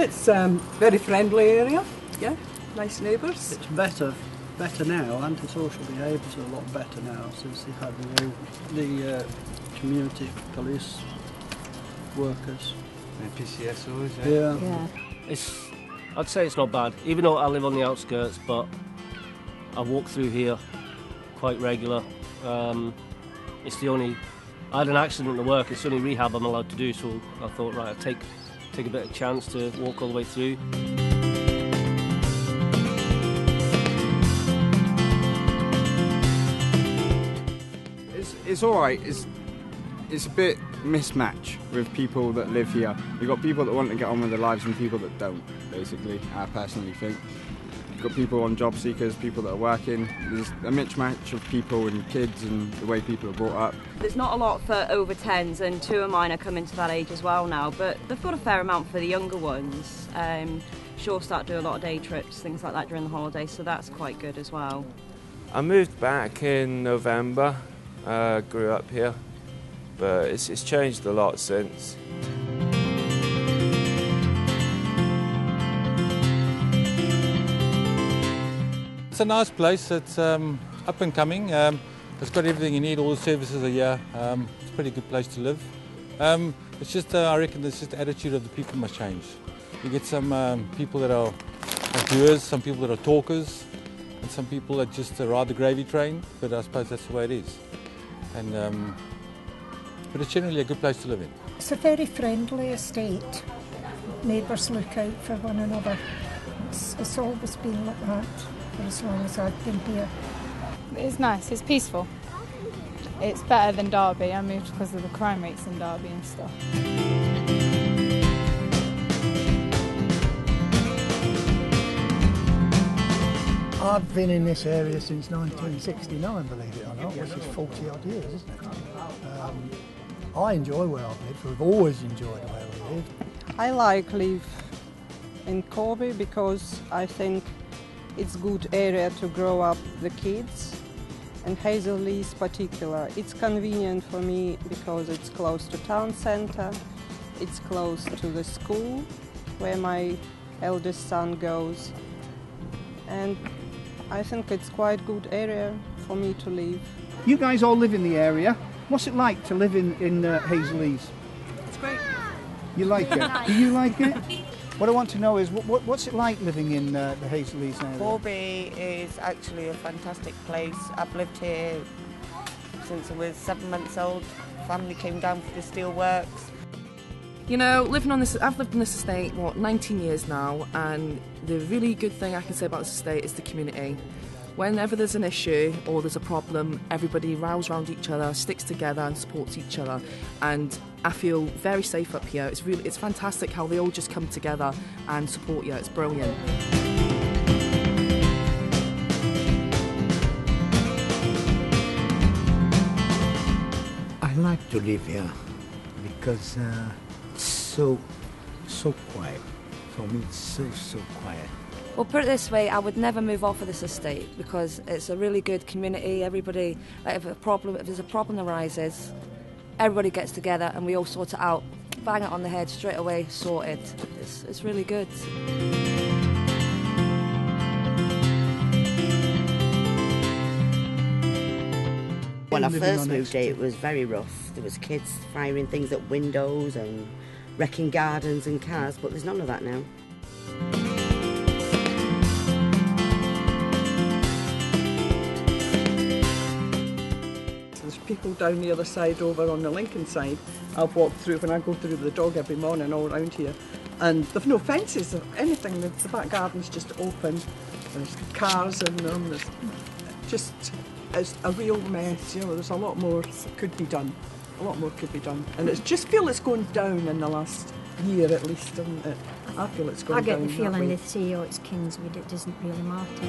It's very friendly area, yeah, nice neighbours. It's better now. Antisocial behaviours are a lot better now since they've had the community police workers. And PCSOs, Yeah. I'd say it's not bad, even though I live on the outskirts, but I walk through here quite regular. I had an accident at work, it's the only rehab I'm allowed to do, so I thought, right, I'll take a bit of chance to walk all the way through. It's alright. It's a bit mismatch with people that live here. You've got people that want to get on with their lives and people that don't, basically, I personally think. You've got people on job seekers, people that are working. There's a mismatch of people and kids and the way people are brought up. There's not a lot for over 10s, and 2 of mine are coming to that age as well now, but they've got a fair amount for the younger ones. Sure, start doing a lot of day trips, things like that during the holidays, so that's quite good as well. I moved back in November, grew up here, but it's changed a lot since. It's a nice place, it's up and coming, it's got everything you need, all the services are here, it's a pretty good place to live. It's just, I reckon it's just the attitude of the people must change. You get some people that are doers, some people that are talkers, and some people that just ride the gravy train, but I suppose that's the way it is. But it's generally a good place to live in. It's a very friendly estate. Neighbours look out for one another. It's always been like that for as long as I've been here. It's nice, it's peaceful. It's better than Derby. I moved because of the crime rates in Derby and stuff. I've been in this area since 1969, believe it or not, which is 40 odd years, isn't it? I enjoy where I've lived. We've always enjoyed where we live. I live in Corby because I think it's a good area to grow up the kids. And Hazel Leys particular, it's convenient for me because it's close to town centre, it's close to the school where my eldest son goes, and I think it's quite a good area for me to live. You guys all live in the area. What's it like to live in Hazel Leys? It's great. You like it? Do you like it? What I want to know is, what's it like living in the Hazel Leys area? Corby is actually a fantastic place. I've lived here since I was 7 months old. Family came down for the steelworks. You know, I've lived in this estate, 19 years now, and the really good thing I can say about this estate is the community. Whenever there's an issue or there's a problem, everybody rows around each other, sticks together and supports each other. And I feel very safe up here. It's fantastic how they all just come together and support you. It's brilliant. I like to live here because it's so quiet. For me, it's so quiet. Well, put it this way, I would never move off of this estate because it's a really good community. Everybody, if there's a problem arises, everybody gets together and we all sort it out. Bang it on the head, straight away, sort it. It's really good. When I first moved here, it was very rough. There was kids firing things at windows and wrecking gardens and cars, but there's none of that now. There's people down the other side over on the Lincoln side. I've walked through when I go through with the dog every morning all around here, and there've no fences or anything. The back garden's just open. There's cars in them. There's just, it's a real mess. You know, there's a lot more could be done. A lot more could be done, and it's just feel it's going down in the last year at least, doesn't it? I feel it's going down. I get the feeling they say, oh, it's Kingswood, it doesn't really matter.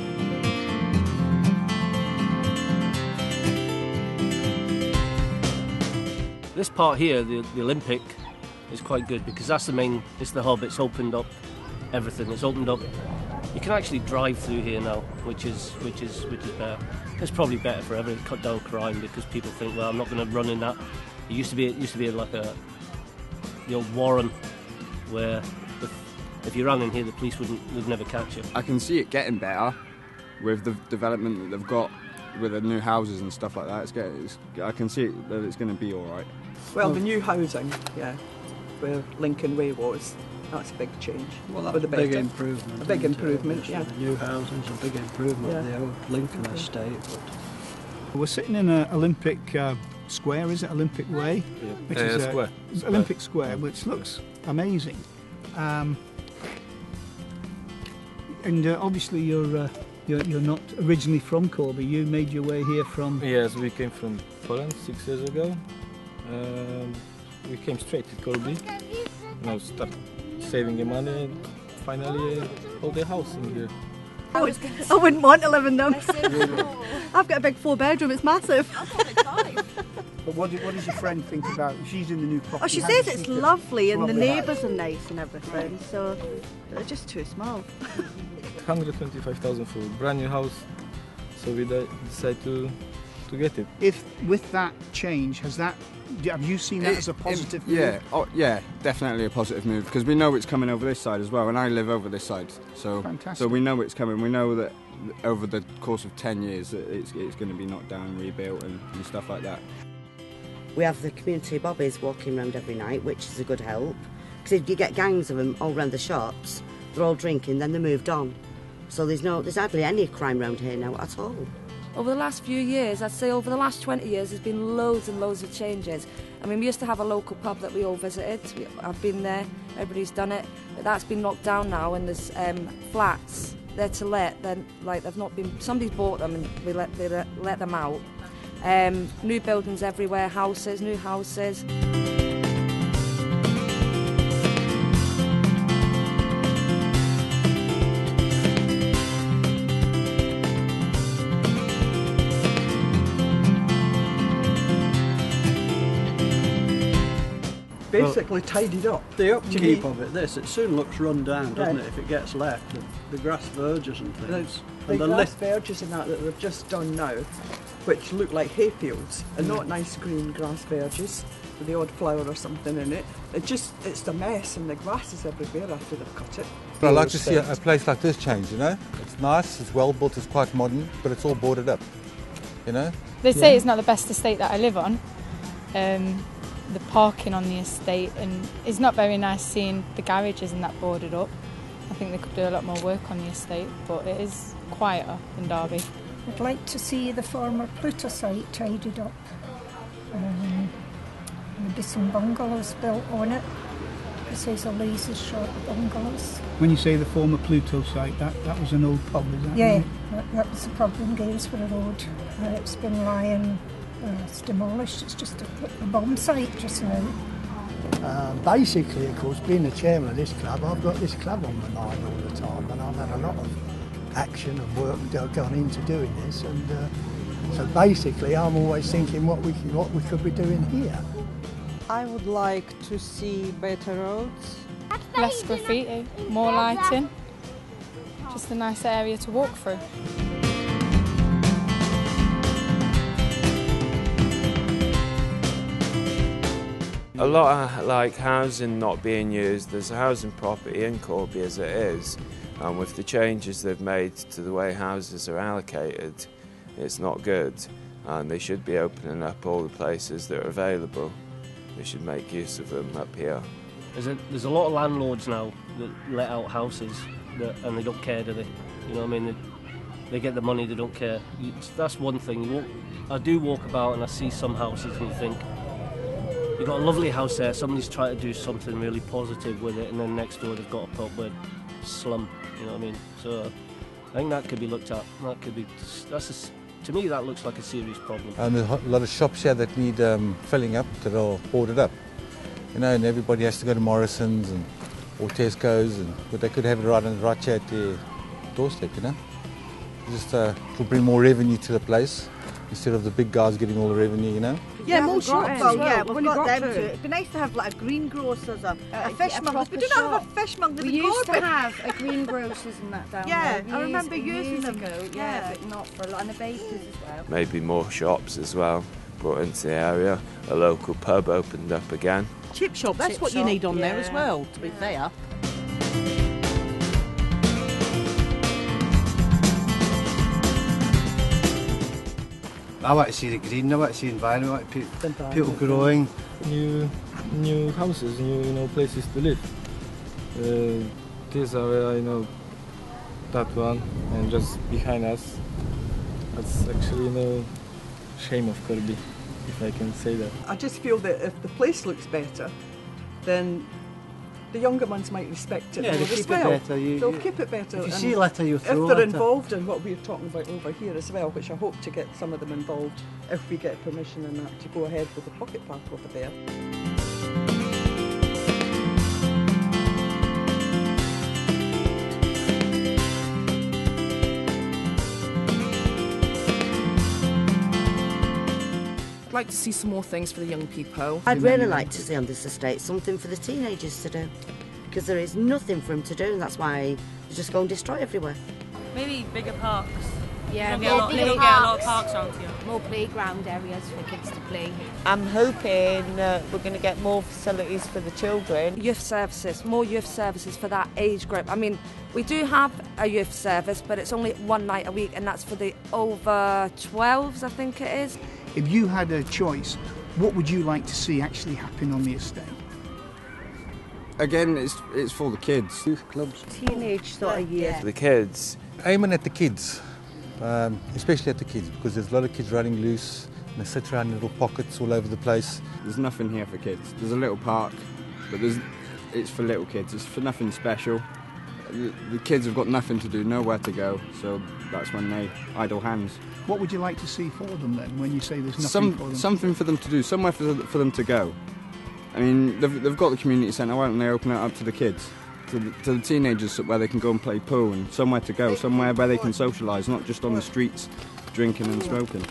This part here, the Olympic, is quite good because that's it's the hub. It's opened up everything. It's opened up. You can actually drive through here now, which is better. It's probably better for everyone to cut down crime because people think, well, I'm not going to run in that. It used to be like the old Warren, where if you ran in here, the police would never catch you. I can see it getting better with the development that they've got with the new houses and stuff like that. I can see that it's going to be all right. Well, the new housing, yeah, where Lincoln Way was, that's a big change. Well, that's a big improvement. A big improvement, yeah. The new housing's a big improvement of the old Lincoln estate. But we're sitting in an Olympic Square, is it Olympic Way? Yeah. Which is Square. Olympic Square, which looks amazing. And obviously you're not originally from Corby. You made your way here from... Yes, we came from Poland 6 years ago. We came straight to Corby. Now start saving the money and finally hold a house in here. I wouldn't want to live in them. I've got a big 4-bedroom, it's massive. But what does your friend think about? She's in the new property. Oh, she says it's lovely and the neighbours are nice and everything, so they're just too small. 125,000 for a brand new house, so we decided to get it. If with that change, have you seen that as a positive move? Yeah, definitely a positive move, because we know it's coming over this side as well, and I live over this side, so we know it's coming. We know that over the course of 10 years it's going to be knocked down and rebuilt and stuff like that. We have the community bobbies walking around every night, which is a good help, because if you get gangs of them all around the shops, they're all drinking, then they're moved on. So there's hardly any crime around here now at all. Over the last few years, I'd say over the last 20 years, there's been loads and loads of changes. I mean, we used to have a local pub that we all visited. I've been there, everybody's done it, but that's been knocked down now, and there's flats there to let. Then, like, they've not been. Somebody's bought them, and they let them out. New buildings everywhere, houses, new houses. Basically tidied up. The upkeep of it soon looks run down, doesn't it, if it gets left? The grass verges and things. The grass verges and that they've just done now, which look like hayfields, and not nice green grass verges with the odd flower or something in it. It's a mess, and the grass is everywhere after they've cut it. But I'd like to see a place like this change, you know? It's nice, it's well built, it's quite modern, but it's all boarded up, you know? They say it's not the best estate that I live on. The parking on the estate, and it's not very nice seeing the garages and that boarded up. I think they could do a lot more work on the estate, but it is quieter than Derby. I'd like to see the former Pluto site tidied up. Maybe some bungalows built on it. This is Hazel Leys is short of bungalows. When you say the former Pluto site, that was an old pub, is that Yeah, right? that was the pub in Kingswood Road. It's been lying, it's demolished. It's just a bomb site just now. Basically, of course, being the chairman of this club, I've got this club on my mind all the time, and I've had a lot of action and work gone into doing this, and so basically I'm always thinking what we could be doing here. I would like to see better roads. Less graffiti, more lighting, just a nice area to walk through. A lot of housing not being used. There's a housing property in Corby as it is, and with the changes they've made to the way houses are allocated, it's not good, and they should be opening up all the places that are available. They should make use of them up here. There's a lot of landlords now that let out houses and they don't care, do they? You know what I mean? They get the money, they don't care. That's one thing. I do walk about and I see some houses and you think, you've got a lovely house there, somebody's trying to do something really positive with it, and then next door they've got a proper slum, you know what I mean? So I think that could be looked at. To me that looks like a serious problem. And there's a lot of shops here that need filling up, that are boarded up. You know, and everybody has to go to Morrison's or Tesco's, but they could have it right here at their doorstep, you know? Just it'll bring more revenue to the place, instead of the big guys getting all the revenue, you know? Yeah, more shops. Well, yeah, we've got them too. It'd be nice to have like a greengrocer's, a fishmonger's. We don't have a fishmonger's. We used to have a greengrocer's and that down there. Yeah, I remember using them. Ago, yeah, but not for a lot. And the bakers as well. Maybe more shops as well brought into the area. A local pub opened up again. Chip shop, that's what you need on there as well, to be fair. I want to see the green, I want to see the environment, I want people growing. New houses, new places to live. This area, that one, and just behind us. That's actually shame of Corby, if I can say that. I just feel that if the place looks better, then the younger ones might respect it more they'll as keep well. it better. They'll keep it better. If you and see litter, you'll throw if they're litter. involved in what we're talking about over here as well, which I hope to get some of them involved if we get permission and that to go ahead with the pocket park over there. I'd like to see some more things for the young people. I'd really like to see on this estate something for the teenagers to do, because there is nothing for them to do, and that's why they just go and destroy everywhere. Maybe bigger parks. Yeah, you don't get a lot of parks around here. More playground areas for kids to play. I'm hoping we're going to get more facilities for the children. Youth services, more youth services for that age group. I mean, we do have a youth service, but it's only one night a week, and that's for the over 12s, I think it is. If you had a choice, what would you like to see actually happen on the estate? Again, it's for the kids. Youth clubs. Teenage sort of years. The kids. Aiming at the kids, especially at the kids, because there's a lot of kids running loose and they sit around in little pockets all over the place. There's nothing here for kids. There's a little park, but it's for little kids. It's for nothing special. The kids have got nothing to do, nowhere to go, so that's when they idle hands. What would you like to see for them then, when you say there's nothing for them? Something for them to do, somewhere for them to go. I mean, they've got the community centre, why don't they open it up to the kids? To the teenagers, where they can go and play pool, and somewhere to go, somewhere where they can socialise, not just on the streets drinking and smoking.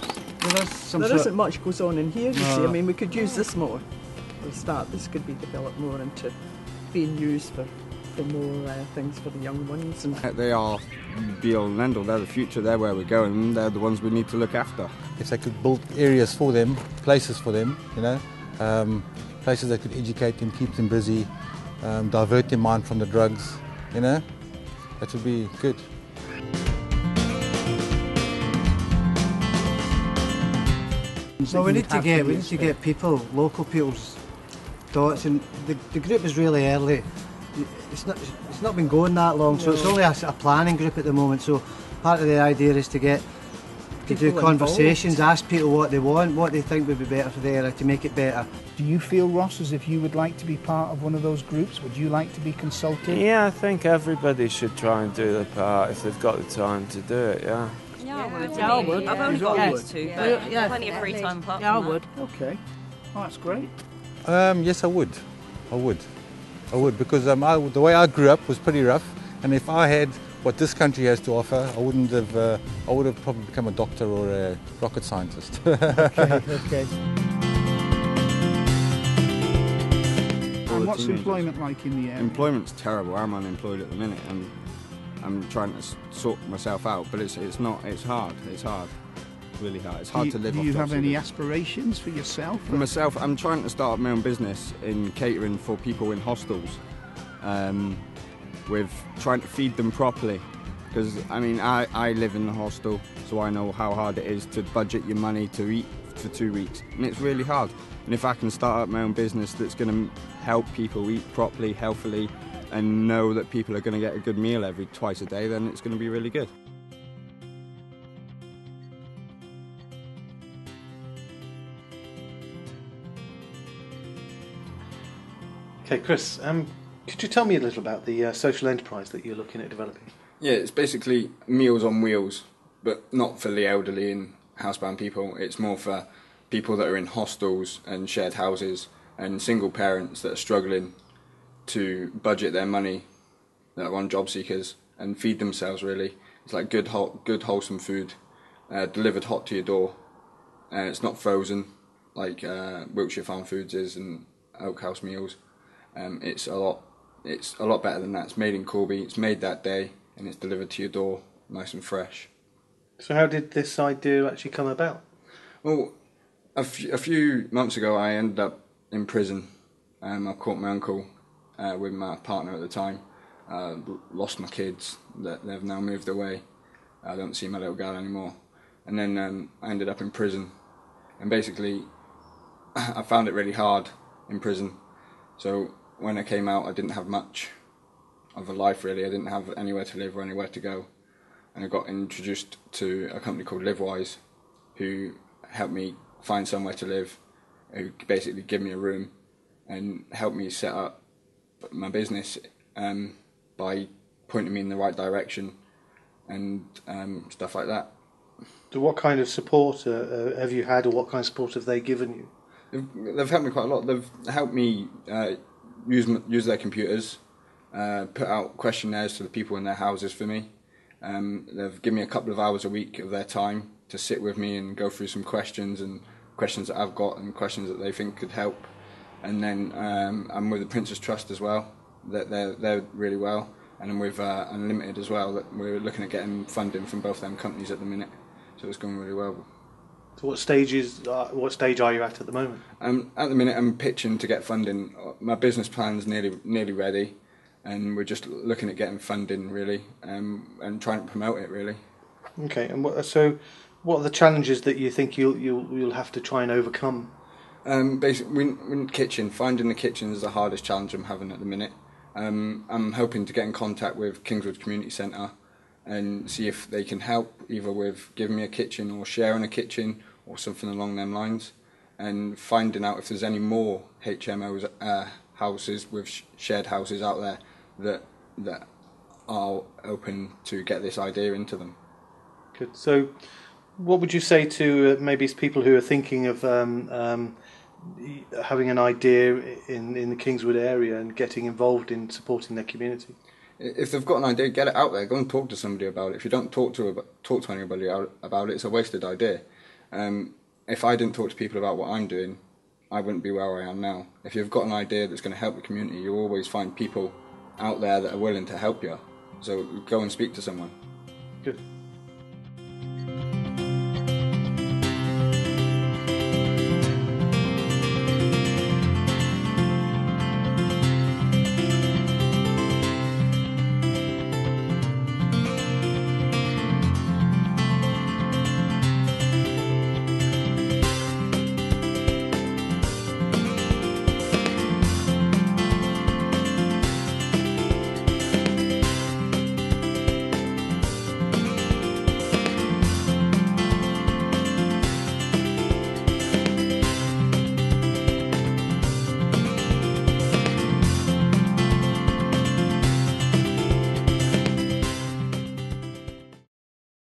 There isn't much goes on in here, you see. I mean, we could use this more. For a start, this could be developed more into being used for more things for the young ones. And they are be all and end all. They're the future. They're where we're going. They're the ones we need to look after. If they could build areas for them, places for them, places that could educate them, keep them busy, divert their mind from the drugs, that would be good. So we need to get people, local people's thoughts, and the group is really early. It's not been going that long, so it's only a planning group at the moment. So part of the idea is to do conversations, ask people what they want, what they think would be better for the area to make it better. Do you feel, Ross, as if you would like to be part of one of those groups? Would you like to be consulted? Yeah, I think everybody should try and do their part if they've got the time to do it, yeah. Yeah, I would. I've only got used to, but plenty of free time apart from that. Yeah, I would. Okay, that's great. Yes, I would, because the way I grew up was pretty rough, and if I had what this country has to offer, I would have probably become a doctor or a rocket scientist. Okay. And what's employment like in the area? Employment's terrible. I'm unemployed at the minute, and I'm trying to sort myself out, but it's not. It's hard. It's hard. Really hard. It's hard to live off. Do you have any aspirations for yourself? For myself, I'm trying to start up my own business in catering for people in hostels, with trying to feed them properly. Because I mean, I live in the hostel, so I know how hard it is to budget your money to eat for 2 weeks, and it's really hard. And if I can start up my own business that's going to help people eat properly, healthily, and know that people are going to get a good meal twice a day, then it's going to be really good. Okay, Chris, could you tell me a little about the social enterprise that you're looking at developing? Yeah, it's basically Meals on Wheels, but not for the elderly and housebound people. It's more for people that are in hostels and shared houses and single parents that are struggling to budget their money, that are on job seekers, and feed themselves, really. It's like good wholesome food, delivered hot to your door, and it's not frozen like Wiltshire Farm Foods is and Oak House Meals. It's a lot better than that. It's made in Corby, it's made that day, and it's delivered to your door, nice and fresh. So how did this idea actually come about? Well, a few months ago I ended up in prison. I caught my uncle with my partner at the time. Lost my kids, they've now moved away. I don't see my little girl anymore. and then I ended up in prison. And basically, I found it really hard in prison. So when I came out, I didn't have much of a life really. I didn't have anywhere to live or anywhere to go. And I got introduced to a company called LiveWise, who helped me find somewhere to live, who basically gave me a room and helped me set up my business by pointing me in the right direction and stuff like that. So what kind of support have you had, or what kind of support have they given you? They've helped me quite a lot. They've helped me use their computers, put out questionnaires to the people in their houses for me. They've given me a couple of hours a week of their time to sit with me and go through some questions that I've got and questions that they think could help. And then I'm with the Prince's Trust as well. They're really well. And I'm with Unlimited as well. That we're looking at getting funding from both them companies at the minute. So it's going really well. So what stage are you at the moment? At the minute, I'm pitching to get funding. My business plan's nearly ready, and we're just looking at getting funding really, and trying to promote it really. Okay, and what are the challenges that you think you'll have to try and overcome? Basically, finding the kitchen is the hardest challenge I'm having at the minute. I'm hoping to get in contact with Kingswood Community Centre and see if they can help, either with giving me a kitchen or sharing a kitchen or something along them lines, and finding out if there's any more HMOs, houses with shared houses out there that are open to get this idea into them. Good. So what would you say to maybe people who are thinking of having an idea in the Kingswood area and getting involved in supporting their community? If they've got an idea, get it out there. Go and talk to somebody about it. If you don't talk to anybody about it, it's a wasted idea. If I didn't talk to people about what I'm doing, I wouldn't be where I am now. If you've got an idea that's going to help the community, you'll always find people out there that are willing to help you. So go and speak to someone. Good.